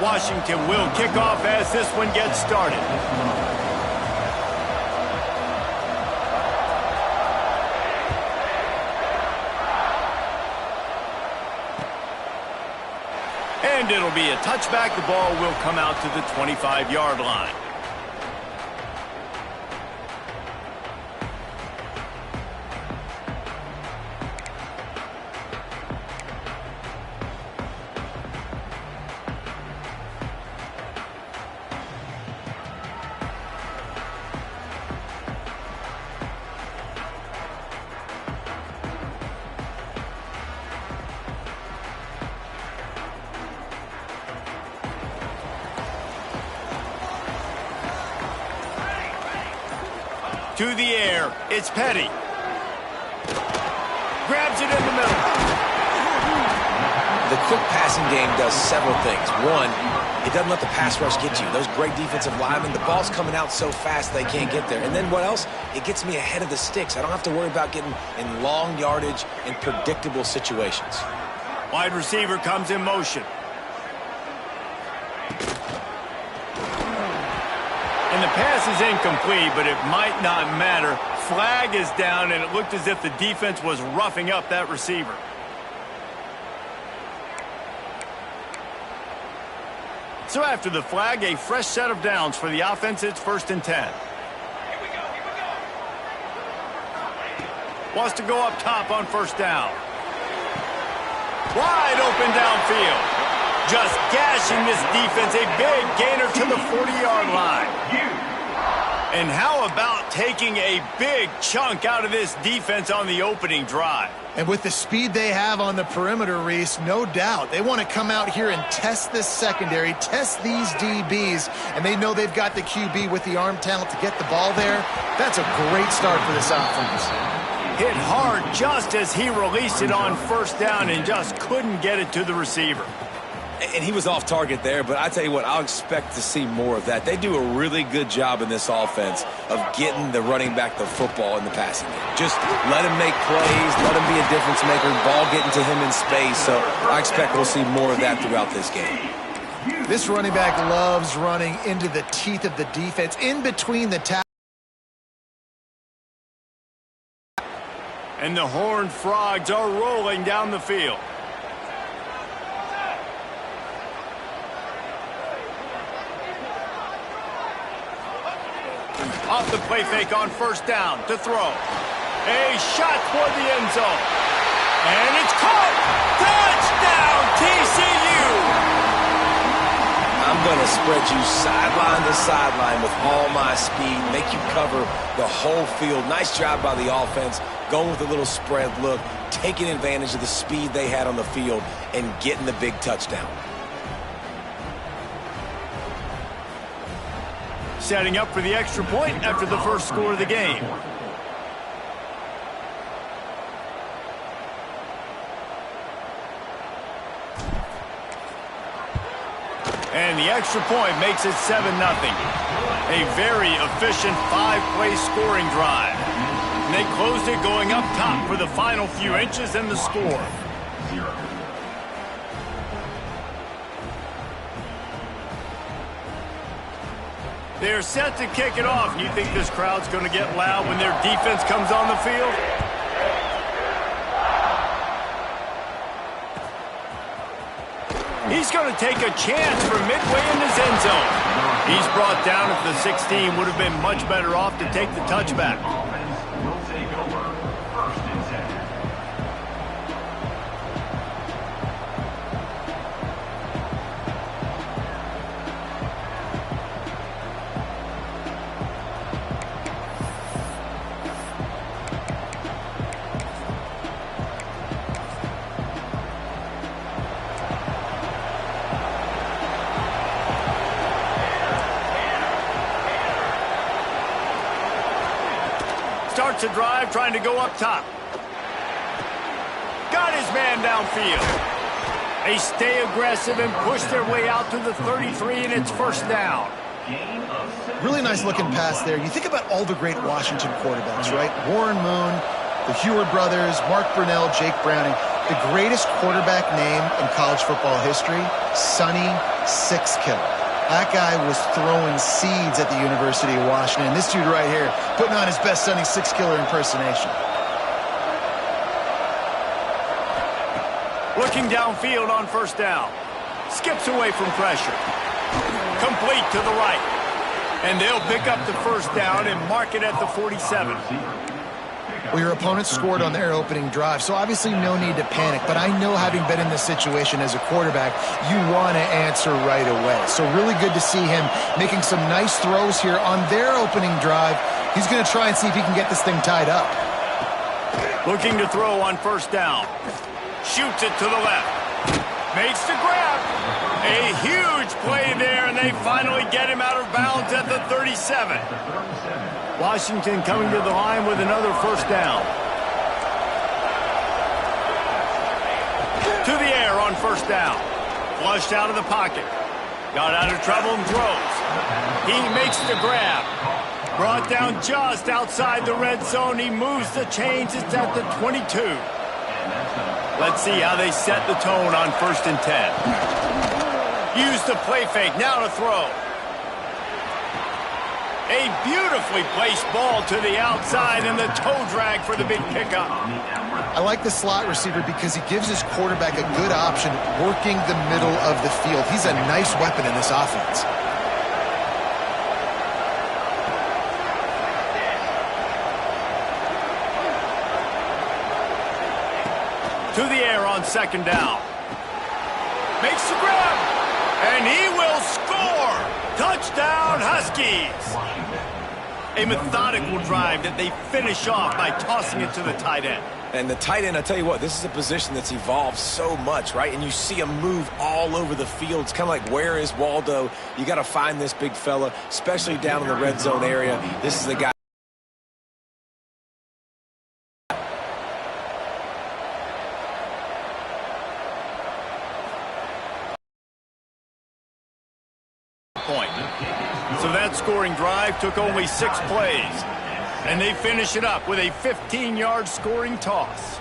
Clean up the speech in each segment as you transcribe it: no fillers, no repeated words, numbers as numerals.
Washington will kick off as this one gets started. And it'll be a touchback. The ball will come out to the 25-yard line. To the air, it's Petty. Grabs it in the middle. The quick passing game does several things. One, it doesn't let the pass rush get you. Those great defensive linemen, the ball's coming out so fast they can't get there. And then what else? It gets me ahead of the sticks. I don't have to worry about getting in long yardage and predictable situations. Wide receiver comes in motion. And the pass is incomplete, but it might not matter. Flag is down, and it looked as if the defense was roughing up that receiver. So after the flag, a fresh set of downs for the offense. It's 1st and 10. Wants to go up top on 1st down. Wide open downfield. Just gashing this defense. A big gainer to the 40-yard line. And how about taking a big chunk out of this defense on the opening drive? And with the speed they have on the perimeter, Reese, no doubt, they want to come out here and test this secondary, test these DBs, and they know they've got the QB with the arm talent to get the ball there. That's a great start for this offense. Hit hard just as he released it on 1st down and just couldn't get it to the receiver. And he was off target there, but I tell you what, I'll expect to see more of that. They do a really good job in this offense of getting the running back the football in the passing game. Just let him make plays, let him be a difference maker, ball getting to him in space. So I expect we'll see more of that throughout this game. This running back loves running into the teeth of the defense, in between the tackles. And the Horned Frogs are rolling down the field. Off the play fake on 1st down to throw. A shot toward the end zone. And it's caught. Touchdown, TCU. I'm going to spread you sideline to sideline with all my speed, make you cover the whole field. Nice job by the offense, going with a little spread look, taking advantage of the speed they had on the field and getting the big touchdown. Setting up for the extra point after the first score of the game. And the extra point makes it 7-0. A very efficient 5-play scoring drive. And they closed it going up top for the final few inches in the score. They're set to kick it off. You think this crowd's going to get loud when their defense comes on the field? He's going to take a chance from midway in his end zone. He's brought down at the 16. Would have been much better off to take the touchback. Starts a drive trying to go up top. Got his man downfield. They stay aggressive and push their way out to the 33, and it's 1st down. Really nice looking pass there. You think about all the great Washington quarterbacks, right? Warren Moon, the Heward brothers, Mark Brunell, Jake Browning. The greatest quarterback name in college football history, Sonny Six Killer. That guy was throwing seeds at the University of Washington. This dude right here, putting on his best Sonny Six Killer impersonation. Looking downfield on first down. Skips away from pressure. Complete to the right. And they'll pick up the first down and mark it at the 47. Well, your opponent scored on their opening drive, so obviously no need to panic. But I know, having been in this situation as a quarterback, you want to answer right away. So really good to see him making some nice throws here on their opening drive. He's going to try and see if he can get this thing tied up. Looking to throw on first down. Shoots it to the left. Makes the grab. A huge play there, and they finally get him out of bounds at the 37. Washington coming to the line with another first down. To the air on first down. Flushed out of the pocket. Got out of trouble and throws. He makes the grab. Brought down just outside the red zone. He moves the chains. It's at the 22. Let's see how they set the tone on 1st and 10. Use the play fake. Now to throw. A beautifully placed ball to the outside, and the toe drag for the big pickup. I like the slot receiver because he gives his quarterback a good option working the middle of the field. He's a nice weapon in this offense. To the air on second down. Makes the grab. And he will score. Touchdown, Huskies. A methodical drive that they finish off by tossing it to the tight end. And the tight end, I tell you what, this is a position that's evolved so much, right? And you see him move all over the field. It's kind of like, where is Waldo? You got to find this big fella, especially down in the red zone area. This is the guy. So that scoring drive took only 6 plays. And they finish it up with a 15-yard scoring toss.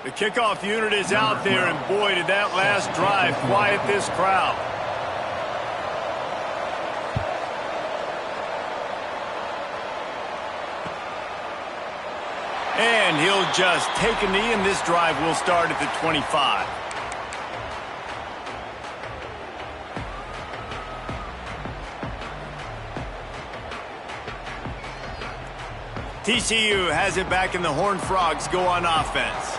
The kickoff unit is out there, and boy, did that last drive quiet this crowd. And he'll just take a knee, and this drive will start at the 25. TCU has it back, and the Horned Frogs go on offense.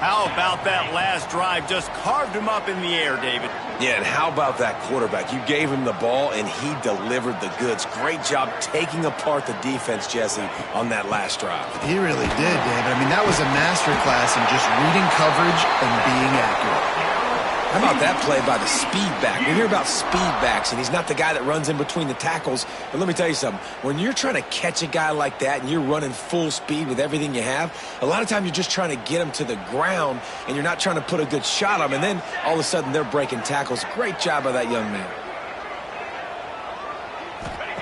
How about that last drive? Just carved him up in the air, David. Yeah, and how about that quarterback? You gave him the ball, and he delivered the goods. Great job taking apart the defense, Jesse, on that last drive. He really did, David. I mean, that was a masterclass in just reading coverage and being accurate. How about that play by the speed back? We hear about speed backs, and he's not the guy that runs in between the tackles. But let me tell you something. When you're trying to catch a guy like that and you're running full speed with everything you have, a lot of times you're just trying to get him to the ground, and you're not trying to put a good shot on him. And then all of a sudden they're breaking tackles. Great job by that young man.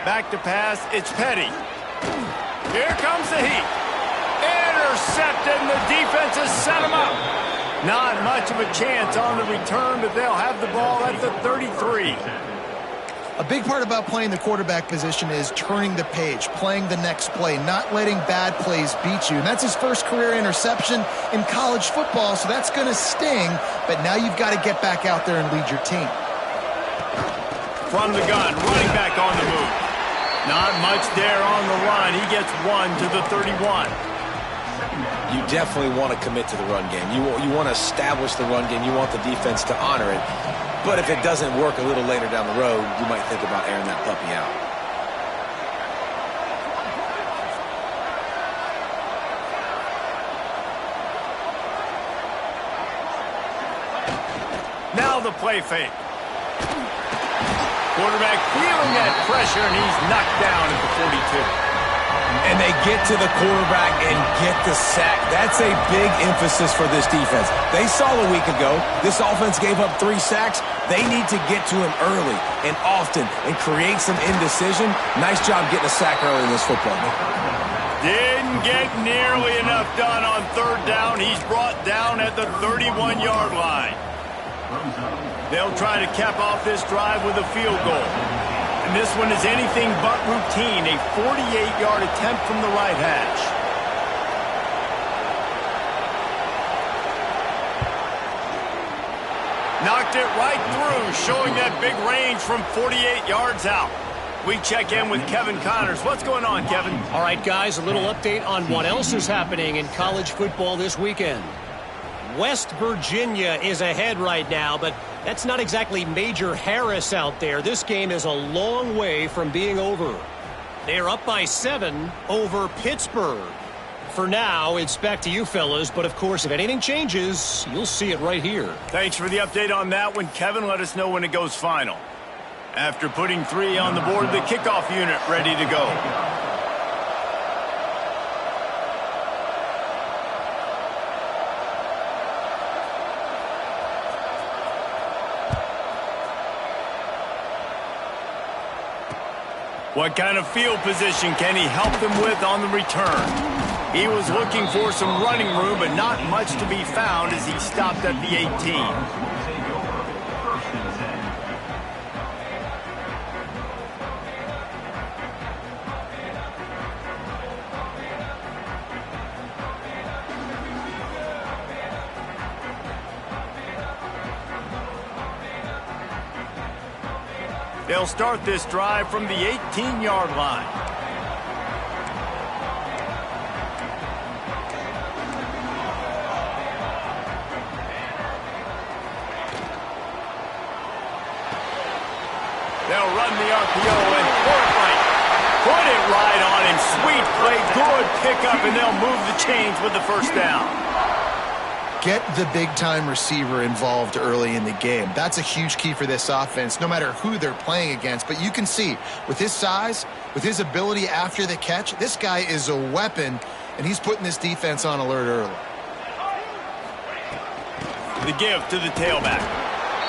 Back to pass. It's Petty. Here comes the heat. Intercepted, and the defense has set him up. Not much of a chance on the return, but they'll have the ball at the 33. A big part about playing the quarterback position is turning the page, playing the next play, not letting bad plays beat you. And that's his first career interception in college football, so that's going to sting. But now you've got to get back out there and lead your team. From the gun, running back on the move. Not much there on the run. He gets one to the 31. You definitely want to commit to the run game. You want to establish the run game. You want the defense to honor it. But if it doesn't work a little later down the road, you might think about airing that puppy out. call the play fake. Quarterback feeling that pressure, and he's knocked down at the 42. And they get to the quarterback and get the sack. That's a big emphasis for this defense. They saw a week ago this offense gave up 3 sacks. They need to get to him early and often and create some indecision. Nice job getting a sack early in this football game. Didn't get nearly enough done on 3rd down. He's brought down at the 31-yard line. They'll try to cap off this drive with a field goal. And this one is anything but routine, a 48-yard attempt from the right hash. Knocked it right through, showing that big range from 48 yards out. We check in with Kevin Connors. What's going on, Kevin? All right, guys, a little update on what else is happening in college football this weekend. West Virginia is ahead right now, but that's not exactly Major Harris out there. This game is a long way from being over. They're up by 7 over Pittsburgh. For now, it's back to you fellas, but of course, if anything changes, you'll see it right here. Thanks for the update on that one, Kevin. Let us know when it goes final. After putting 3 on the board, the kickoff unit ready to go. What kind of field position can he help them with on the return? He was looking for some running room, but not much to be found as he stopped at the 18. They'll start this drive from the 18-yard line. They'll run the RPO and put it right on him. Sweet play, good pickup, and they'll move the chains with the first down. Get the big-time receiver involved early in the game. That's a huge key for this offense, no matter who they're playing against. But you can see, with his size, with his ability after the catch, this guy is a weapon, and he's putting this defense on alert early. The give to the tailback.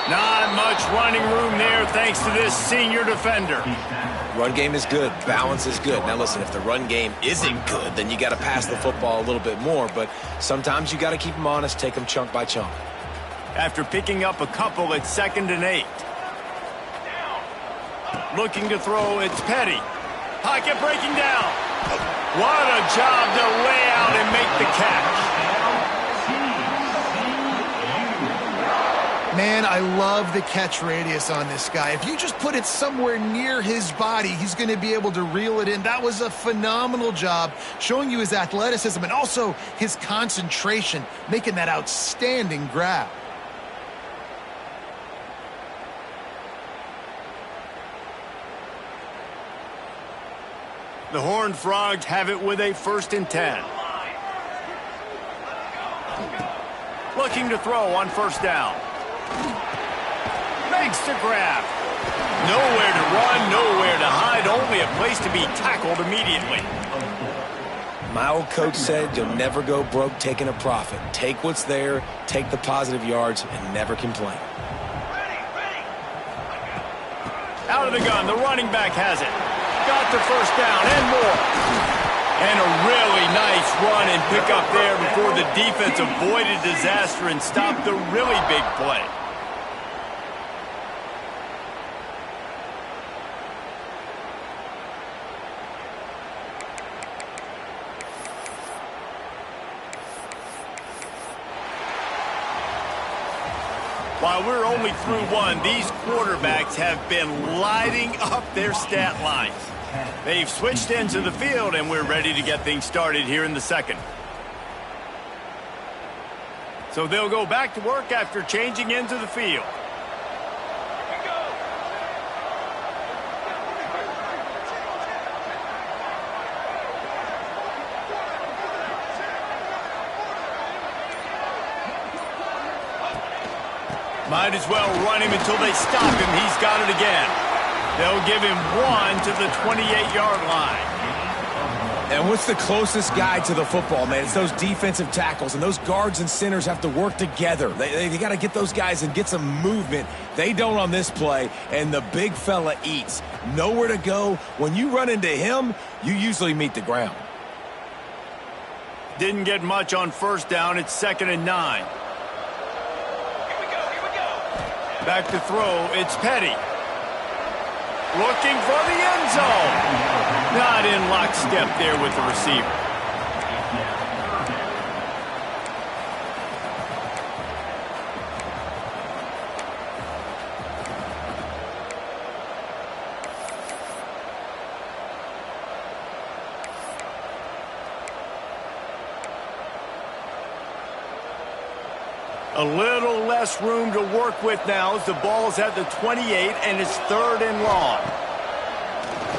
Not much running room there thanks to this senior defender. Run game is good. Balance is good. Now, listen, if the run game isn't good, then you got to pass the football a little bit more. But sometimes you got to keep them honest, take them chunk by chunk. After picking up a couple at 2nd and 8. Looking to throw, it's Petty. Pocket breaking down. What a job to lay out and make the catch. Man, I love the catch radius on this guy. If you just put it somewhere near his body, he's going to be able to reel it in. That was a phenomenal job, showing you his athleticism and also his concentration, making that outstanding grab. The Horned Frogs have it with a 1st and 10. Looking to throw on 1st down. Makes the grab. Nowhere to run, nowhere to hide, only a place to be tackled immediately. My old coach said you'll never go broke taking a profit. Take what's there, take the positive yards, and never complain. Out of the gun, the running back has it. Got the 1st down and more. And a really nice run and pick up there before the defense avoided disaster and stopped the really big play. While we're only through 1, these quarterbacks have been lighting up their stat lines. They've switched into the field, and we're ready to get things started here in the 2nd. So they'll go back to work after changing into the field. Might as well run him until they stop him. He's got it again. They'll give him 1 to the 28-yard line. And what's the closest guy to the football, man? It's those defensive tackles, and those guards and centers have to work together. They got to get those guys and get some movement. They don't on this play, and the big fella eats. Nowhere to go. When you run into him, you usually meet the ground. Didn't get much on first down. It's 2nd and 9. Back to throw. It's Petty. Looking for the end zone. Not in lockstep there with the receiver. A little less room to work with now as the ball's at the 28 and it's 3rd and long.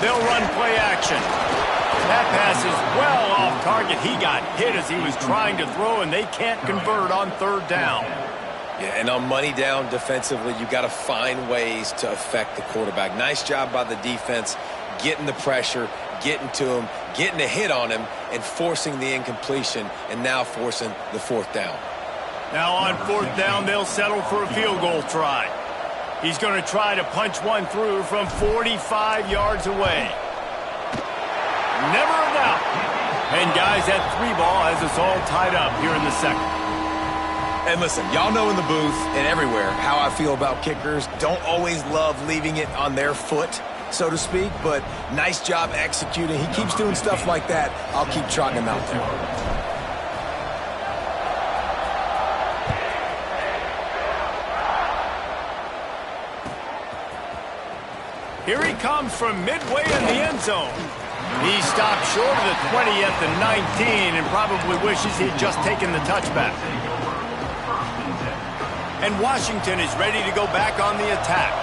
They'll run play action. That pass is well off target. He got hit as he was trying to throw, and they can't convert on 3rd down. Yeah, and on money down defensively, you got to find ways to affect the quarterback. Nice job by the defense, getting the pressure, getting to him, getting a hit on him, and forcing the incompletion, and now forcing the 4th down. Now on 4th down, they'll settle for a field goal try. He's going to try to punch one through from 45 yards away. Never a doubt. And guys, that 3-ball has us all tied up here in the 2nd. And listen, y'all know in the booth and everywhere how I feel about kickers. Don't always love leaving it on their foot, so to speak, but nice job executing. He keeps doing stuff like that. I'll keep trotting him out there. Here he comes from midway in the end zone. He stopped short of the 20 at the 19 and probably wishes he'd just taken the touchback. And Washington is ready to go back on the attack.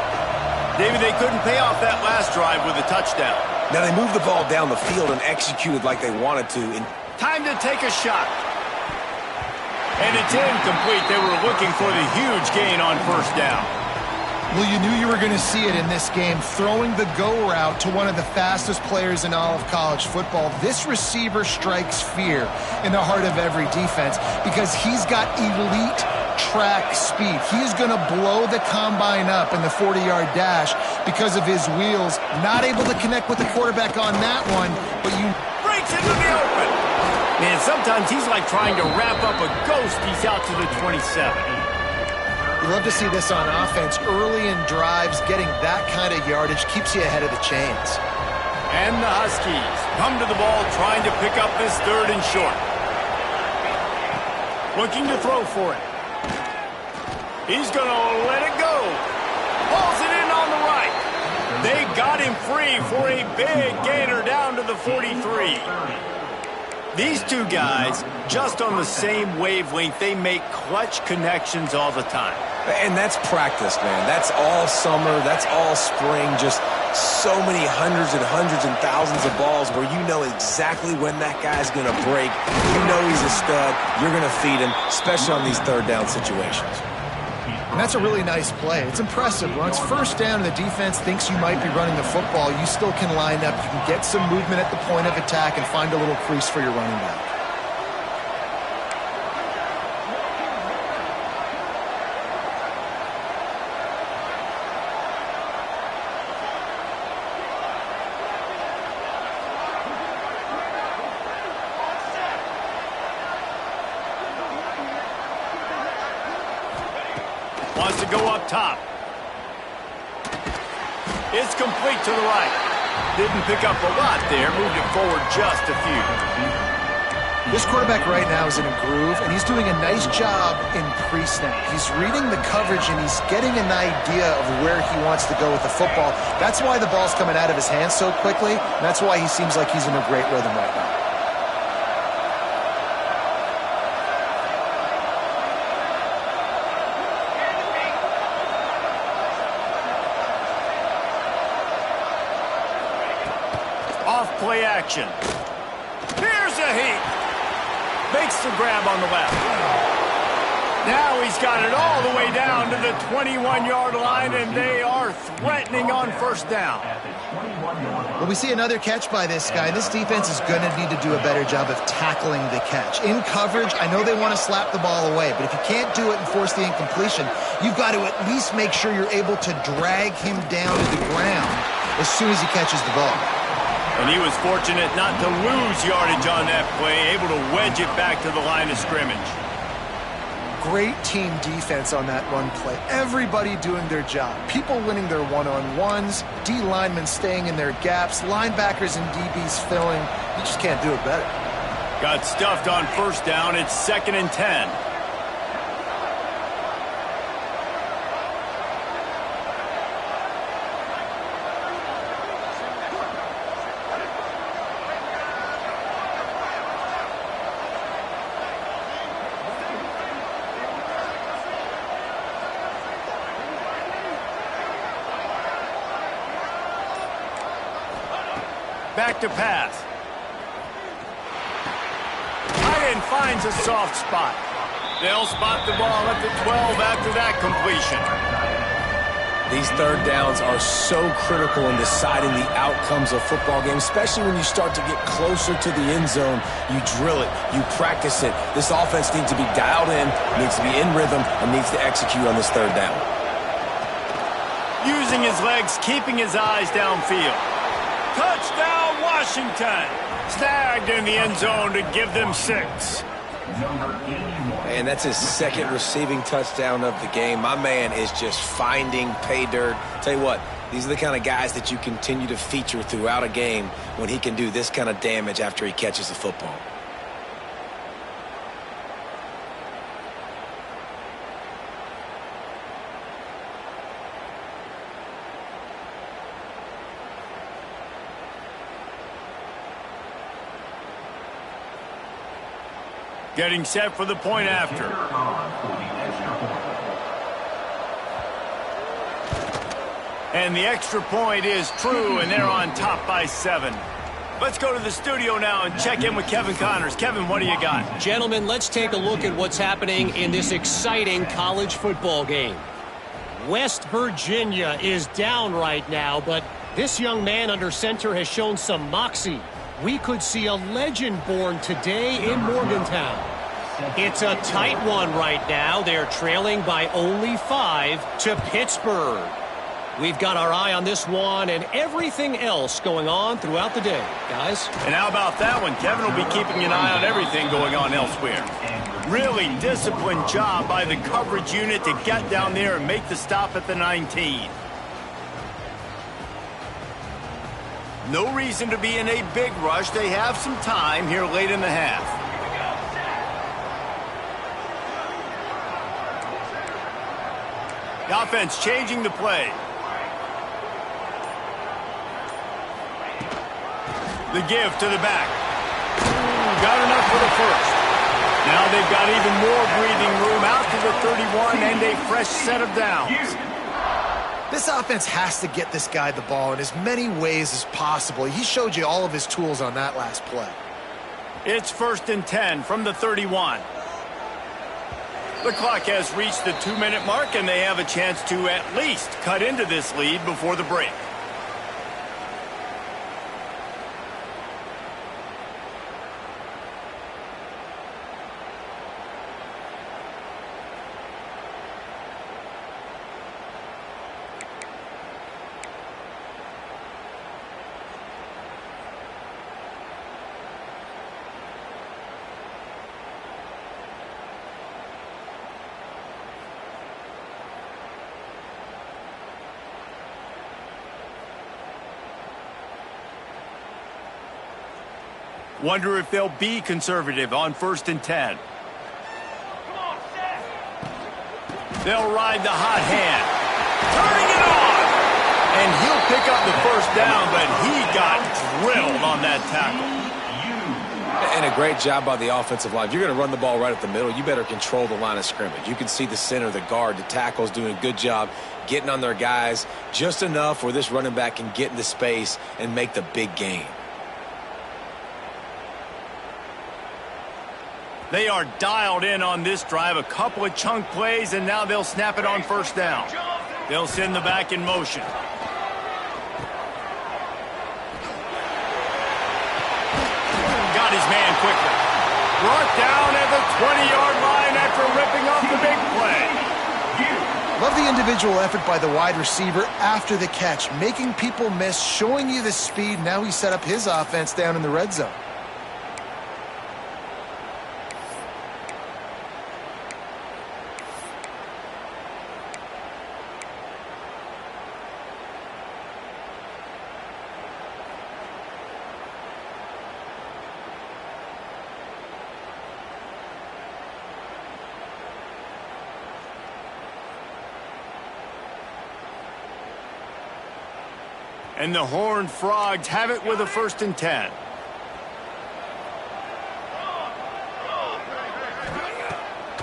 David, they couldn't pay off that last drive with a touchdown. Now they moved the ball down the field and executed like they wanted to. And time to take a shot. And it's incomplete. They were looking for the huge gain on 1st down. Well, you knew you were going to see it in this game, throwing the go route to one of the fastest players in all of college football. This receiver strikes fear in the heart of every defense because he's got elite track speed. He's going to blow the combine up in the 40-yard dash because of his wheels. Not able to connect with the quarterback on that one, but you... breaks into the open. Man, sometimes he's like trying to wrap up a ghost. He's out to the 27. You love to see this on offense. Early in drives, getting that kind of yardage keeps you ahead of the chains. And the Huskies come to the ball trying to pick up this 3rd and short. Looking to throw for it. He's going to let it go. Pulls it in on the right. They got him free for a big gainer down to the 43. These two guys, just on the same wavelength, they make clutch connections all the time. And that's practice, man. That's all summer. That's all spring. Just so many hundreds and thousands of balls where you know exactly when that guy's going to break. You know he's a stud. You're going to feed him, especially on these 3rd down situations. And that's a really nice play. It's impressive. When it's 1st down and the defense thinks you might be running the football, you still can line up. You can get some movement at the point of attack and find a little crease for your running back. Wants to go up top. It's complete to the right. Didn't pick up a lot there. Moved it forward just a few. This quarterback right now is in a groove, and he's doing a nice job in pre-snap. He's reading the coverage, and he's getting an idea of where he wants to go with the football. That's why the ball's coming out of his hands so quickly, and that's why he seems like he's in a great rhythm right now. Play action. Here's a heat. Makes the grab on the left. Now he's got it all the way down to the 21-yard line, and they are threatening on first down. Well, we see another catch by this guy. This defense is going to need to do a better job of tackling the catch. In coverage, I know they want to slap the ball away, but if you can't do it and force the incompletion, you've got to at least make sure you're able to drag him down to the ground as soon as he catches the ball. And he was fortunate not to lose yardage on that play, able to wedge it back to the line of scrimmage. Great team defense on that run play. Everybody doing their job. People winning their one-on-ones, D linemen staying in their gaps, linebackers and DBs filling. You just can't do it better. Got stuffed on first down. It's 2nd and 10. Back to pass. Tight end finds a soft spot. They'll spot the ball at the 12 after that completion. These third downs are so critical in deciding the outcomes of football games, especially when you start to get closer to the end zone. You drill it, you practice it. This offense needs to be dialed in, needs to be in rhythm, and needs to execute on this third down. Using his legs, keeping his eyes downfield. Touchdown, Washington. Snagged in the end zone to give them 6. And that's his second receiving touchdown of the game. My man is just finding pay dirt. Tell you what, these are the kind of guys that you continue to feature throughout a game when he can do this kind of damage after he catches the football. Getting set for the point after. And the extra point is true, and they're on top by 7. Let's go to the studio now and check in with Kevin Connors. Kevin, what do you got? Gentlemen, let's take a look at what's happening in this exciting college football game. West Virginia is down right now, but this young man under center has shown some moxie. We could see a legend born today in Morgantown. It's a tight one right now. They're trailing by only 5 to Pittsburgh. We've got our eye on this one and everything else going on throughout the day, guys. And how about that one? Kevin will be keeping an eye on everything going on elsewhere. Really disciplined job by the coverage unit to get down there and make the stop at the 19. No reason to be in a big rush. They have some time here late in the half. The offense changing the play. The give to the back. Got enough for the first. Now they've got even more breathing room out to the 31 and a fresh set of downs. This offense has to get this guy the ball in as many ways as possible. He showed you all of his tools on that last play. It's 1st and 10 from the 31. The clock has reached the 2-minute mark, and they have a chance to at least cut into this lead before the break. Wonder if they'll be conservative on 1st and 10. They'll ride the hot hand. Turning it on! And he'll pick up the first down, but he got drilled on that tackle. And a great job by the offensive line. If you're going to run the ball right at the middle, you better control the line of scrimmage. You can see the center, the guard, the tackles doing a good job getting on their guys just enough where this running back can get into space and make the big gain. They are dialed in on this drive. A couple of chunk plays, and now they'll snap it on first down. They'll send the back in motion. Got his man quickly. Brought down at the 20-yard line after ripping off the big play. Love the individual effort by the wide receiver after the catch, making people miss, showing you the speed. Now he set up his offense down in the red zone. And the Horned Frogs have it with a 1st and 10.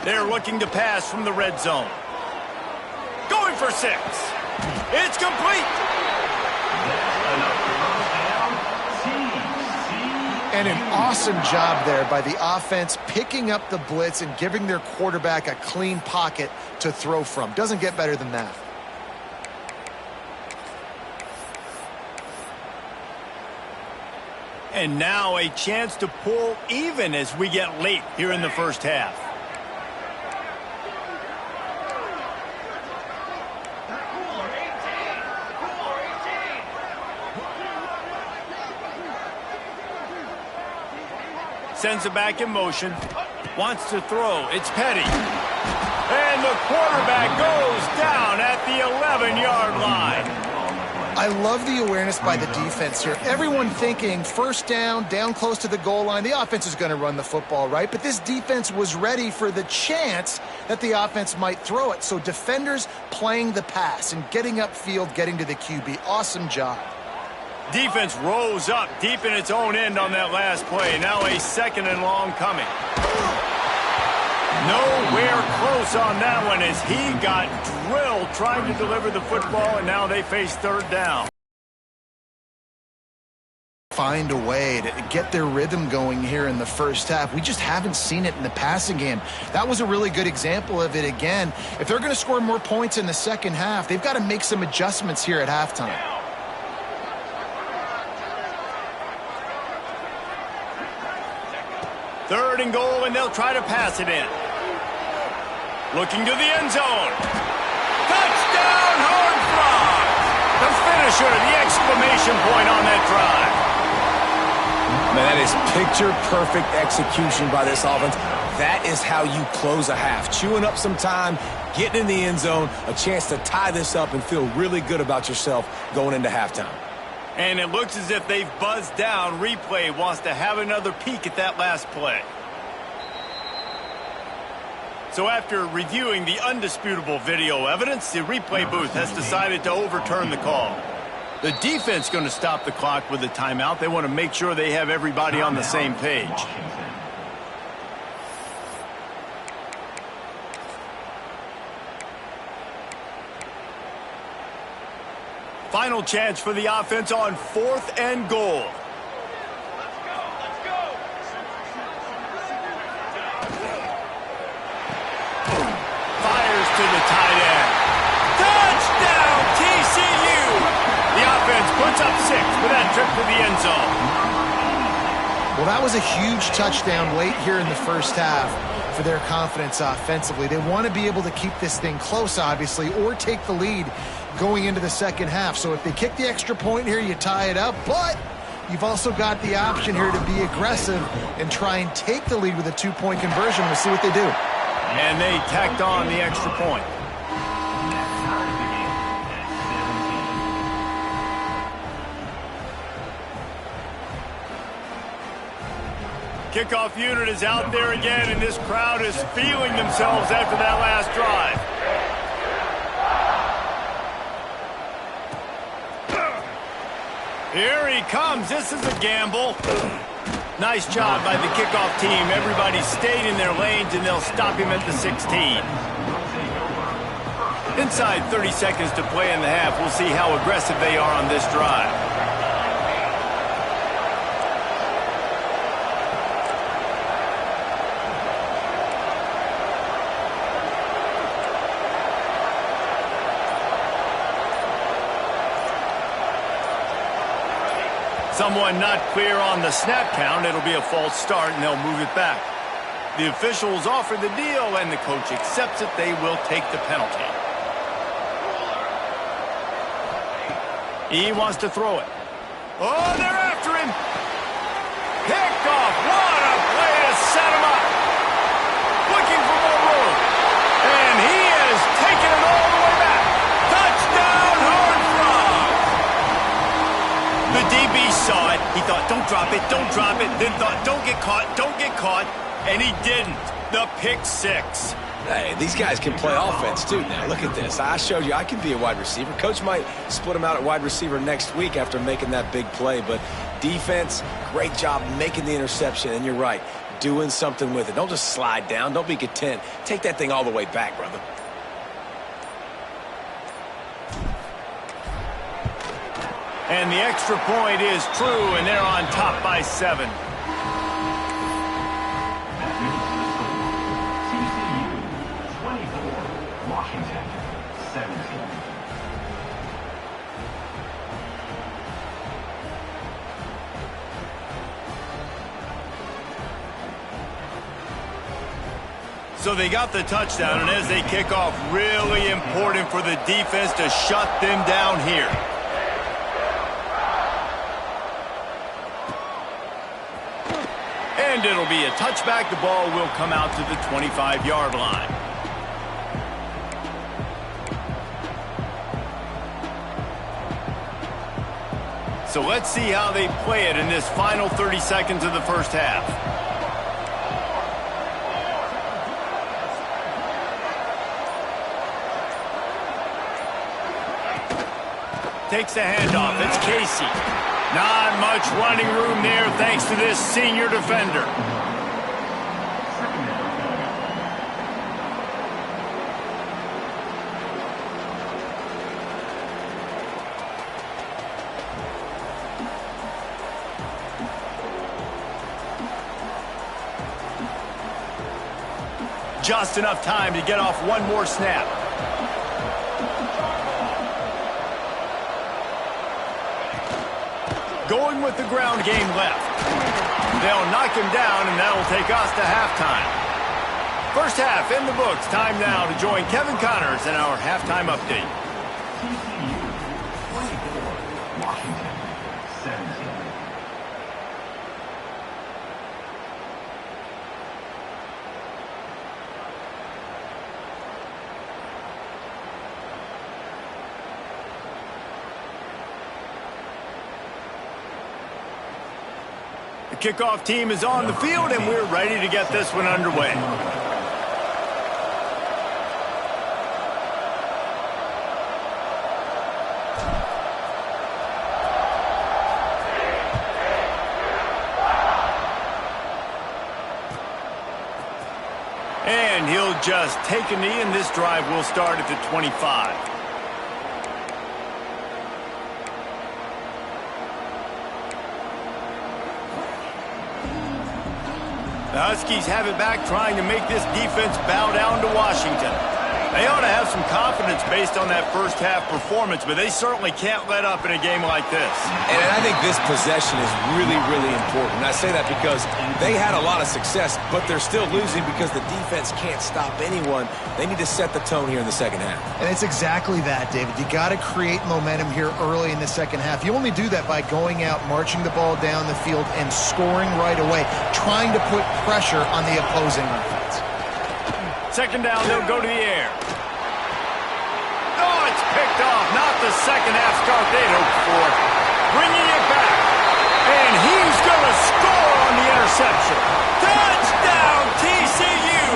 They're looking to pass from the red zone. Going for 6. It's complete. And an awesome job there by the offense picking up the blitz and giving their quarterback a clean pocket to throw from. Doesn't get better than that. And now a chance to pull even as we get late here in the first half. Sends it back in motion. Wants to throw. It's Petty. And the quarterback goes down at the 11-yard line. I love the awareness by the defense here. Everyone thinking first down, down close to the goal line. The offense is going to run the football, right? But this defense was ready for the chance that the offense might throw it. So defenders playing the pass and getting upfield, getting to the QB. Awesome job. Defense rose up deep in its own end on that last play. Now a 2nd and long coming. Nowhere close on that one as he got drilled trying to deliver the football, and now they face 3rd down. Find a way to get their rhythm going here in the first half. We just haven't seen it in the passing game. That was a really good example of it again. If they're going to score more points in the second half, they've got to make some adjustments here at halftime. 3rd and goal, and they'll try to pass it in. Looking to the end zone. Touchdown, Horned Frogs! The finisher, the exclamation point on that drive. Man, that is picture-perfect execution by this offense. That is how you close a half. Chewing up some time, getting in the end zone, a chance to tie this up and feel really good about yourself going into halftime. And it looks as if they've buzzed down. Replay wants to have another peek at that last play. So after reviewing the undisputable video evidence, the replay booth has decided to overturn the call. The defense going to stop the clock with a timeout. They want to make sure they have everybody on the same page. Final chance for the offense on 4th and goal. Fires to the tight end. Touchdown, TCU! The offense puts up 6 for that trip to the end zone. Well, that was a huge touchdown late here in the first half for their confidence offensively. They want to be able to keep this thing close, obviously, or take the lead going into the second half. So if they kick the extra point here, you tie it up, but you've also got the option here to be aggressive and try and take the lead with a 2-point conversion. We'll see what they do. And they tacked on the extra point. Kickoff unit is out there again, and this crowd is feeling themselves after that last drive. Here he comes. This is a gamble. Nice job by the kickoff team. Everybody stayed in their lanes, and they'll stop him at the 16. Inside 30 seconds to play in the half. We'll see how aggressive they are on this drive. Someone not clear on the snap count. It'll be a false start, and they'll move it back. The officials offer the deal, and the coach accepts it. They will take the penalty. He wants to throw it. Oh, they're after him. Picked off. What a play to set him up. Looking for more room. And he is taking it all the way back. Touchdown, Horned Frog. The DB saw it. He thought, don't drop it, don't drop it. Then thought, don't get caught, don't get caught. And he didn't. The pick six. Hey, these guys can play offense, too. Now, look at this. I showed you I can be a wide receiver. Coach might split him out at wide receiver next week after making that big play. But defense, great job making the interception. And you're right, doing something with it. Don't just slide down. Don't be content. Take that thing all the way back, brother. And the extra point is true, and they're on top by 7. So they got the touchdown, and as they kick off, really important for the defense to shut them down here. And it'll be a touchback. The ball will come out to the 25-yard line. So let's see how they play it in this final 30 seconds of the first half. Takes the handoff. It's Casey. Not much running room there thanks to this senior defender. Just enough time to get off one more snap. Going with the ground game left. They'll knock him down, and that'll take us to halftime. First half in the books. Time now to join Kevin Connors in our halftime update. The kickoff team is on the field, and we're ready to get this one underway. And he'll just take a knee, and this drive will start at the 25. The Huskies have it back, trying to make this defense bow down to Washington. They ought to have some confidence based on that first half performance, but they certainly can't let up in a game like this. And I think this possession is really, really important. I say that because they had a lot of success, but they're still losing because the defense can't stop anyone. They need to set the tone here in the second half. And it's exactly that, David. You got to create momentum here early in the second half. You only do that by going out, marching the ball down the field, and scoring right away, trying to put pressure on the opposing offense. Second down, they'll go to the air. Oh, it's picked off. Not the second half start they'd hoped for. Bringing it back. And he's going to score on the interception. Touchdown, TCU!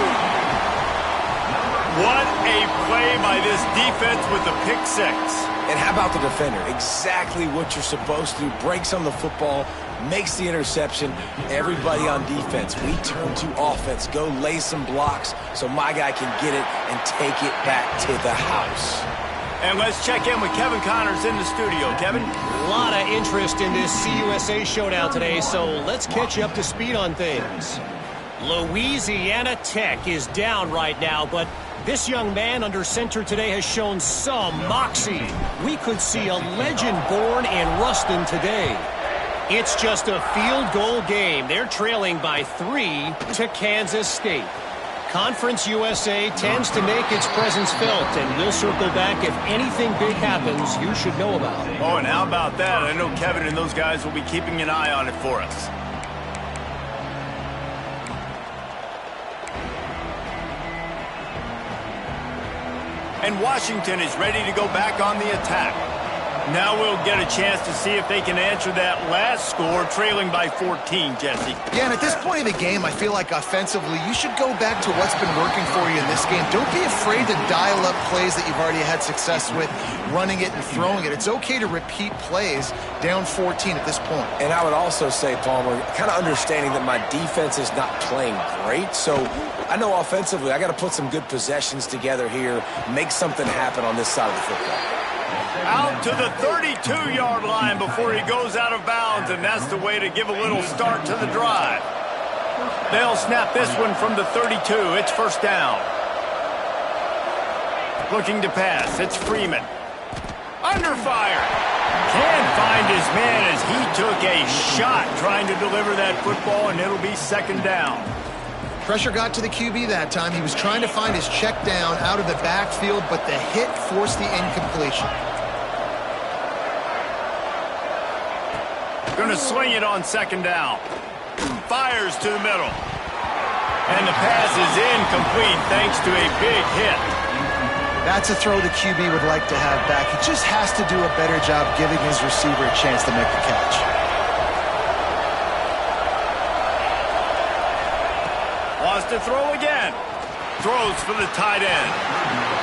What a play by this defense with the pick six. And how about the defender? Exactly what you're supposed to do. Breaks on the football, makes the interception. Everybody on defense, we turn to offense. Go lay some blocks so my guy can get it and take it back to the house. And let's check in with Kevin Connors in the studio. Kevin? A lot of interest in this CUSA showdown today, so let's catch you up to speed on things. Louisiana Tech is down right now, but this young man under center today has shown some moxie. We could see a legend born in Ruston today. It's just a field goal game. They're trailing by 3 to Kansas State. Conference USA tends to make its presence felt, and we'll circle back if anything big happens you should know about. Oh, and how about that? I know Kevin and those guys will be keeping an eye on it for us. And Washington is ready to go back on the attack. Now we'll get a chance to see if they can answer that last score, trailing by 14, Jesse. Yeah, and at this point of the game, I feel like offensively, you should go back to what's been working for you in this game. Don't be afraid to dial up plays that you've already had success with, running it and throwing it. It's okay to repeat plays down 14 at this point. And I would also say, Palmer, kind of understanding that my defense is not playing great, so I know offensively I got to put some good possessions together here, make something happen on this side of the football. Out to the 32-yard line before he goes out of bounds, and that's the way to give a little start to the drive. They'll snap this one from the 32. It's first down. Looking to pass. It's Freeman. Under fire. Can't find his man as he took a shot trying to deliver that football, and it'll be second down. Pressure got to the QB that time. He was trying to find his check down out of the backfield, but the hit forced the incompletion. Going to swing it on second down. Fires to the middle. And the pass is incomplete thanks to a big hit. That's a throw the QB would like to have back. He just has to do a better job giving his receiver a chance to make the catch. Wants to throw again. Throws for the tight end.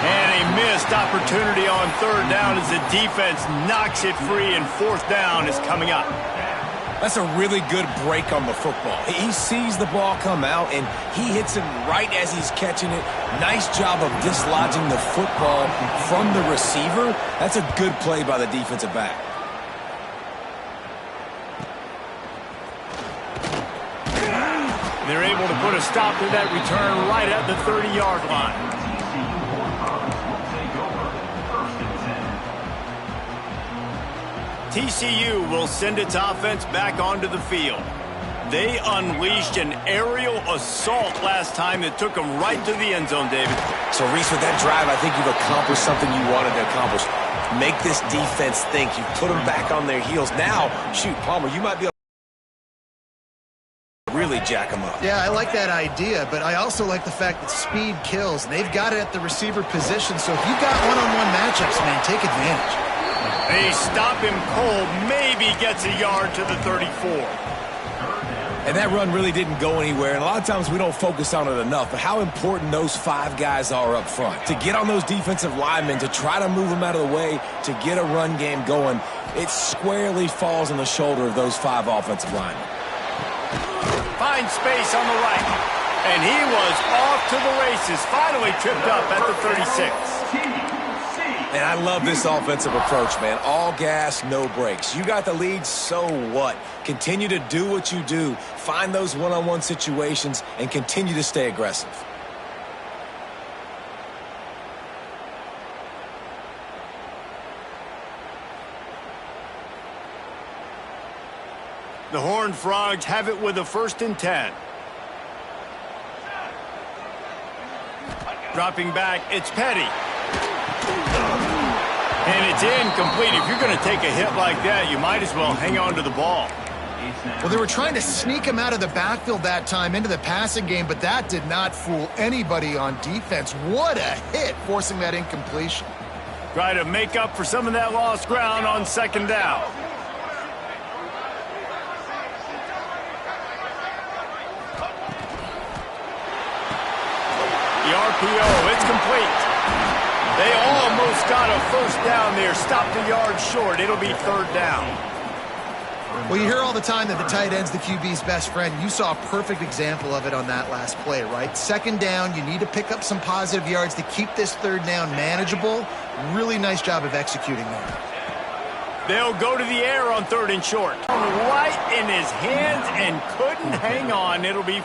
And a missed opportunity on third down as the defense knocks it free, and fourth down is coming up. That's a really good break on the football. He sees the ball come out, and he hits it right as he's catching it. Nice job of dislodging the football from the receiver. That's a good play by the defensive back. They're able to put a stop to that return right at the 30-yard line. TCU will send its offense back onto the field. They unleashed an aerial assault last time that took them right to the end zone, David. So, Reese, with that drive, I think you've accomplished something you wanted to accomplish. Make this defense think. You put them back on their heels. Now, shoot, Palmer, you might be able to really jack them up. Yeah, I like that idea, but I also like the fact that speed kills. And they've got it at the receiver position, so if you've got one-on-one matchups, man, take advantage. They stop him cold, maybe gets a yard to the 34. And that run really didn't go anywhere, and a lot of times we don't focus on it enough, but how important those 5 guys are up front. To get on those defensive linemen, to try to move them out of the way, to get a run game going, it squarely falls on the shoulder of those 5 offensive linemen. Finds space on the right, and he was off to the races, finally tripped up at the 36. And I love this offensive approach, man. All gas, no brakes. You got the lead, so what? Continue to do what you do. Find those one-on-one situations and continue to stay aggressive. The Horned Frogs have it with a 1st and 10. Dropping back, it's Petty. And it's incomplete. If you're going to take a hit like that, you might as well hang on to the ball. Well, they were trying to sneak him out of the backfield that time into the passing game, but that did not fool anybody on defense. What a hit, forcing that incompletion. Try to make up for some of that lost ground on second down. The RPO, it's complete. They almost got a first down there, stopped a yard short. It'll be 3rd down. Well, you hear all the time that the tight end's the QB's best friend. You saw a perfect example of it on that last play, right? Second down, you need to pick up some positive yards to keep this 3rd down manageable. Really nice job of executing that. They'll go to the air on 3rd and short. Right in his hands and couldn't hang on. It'll be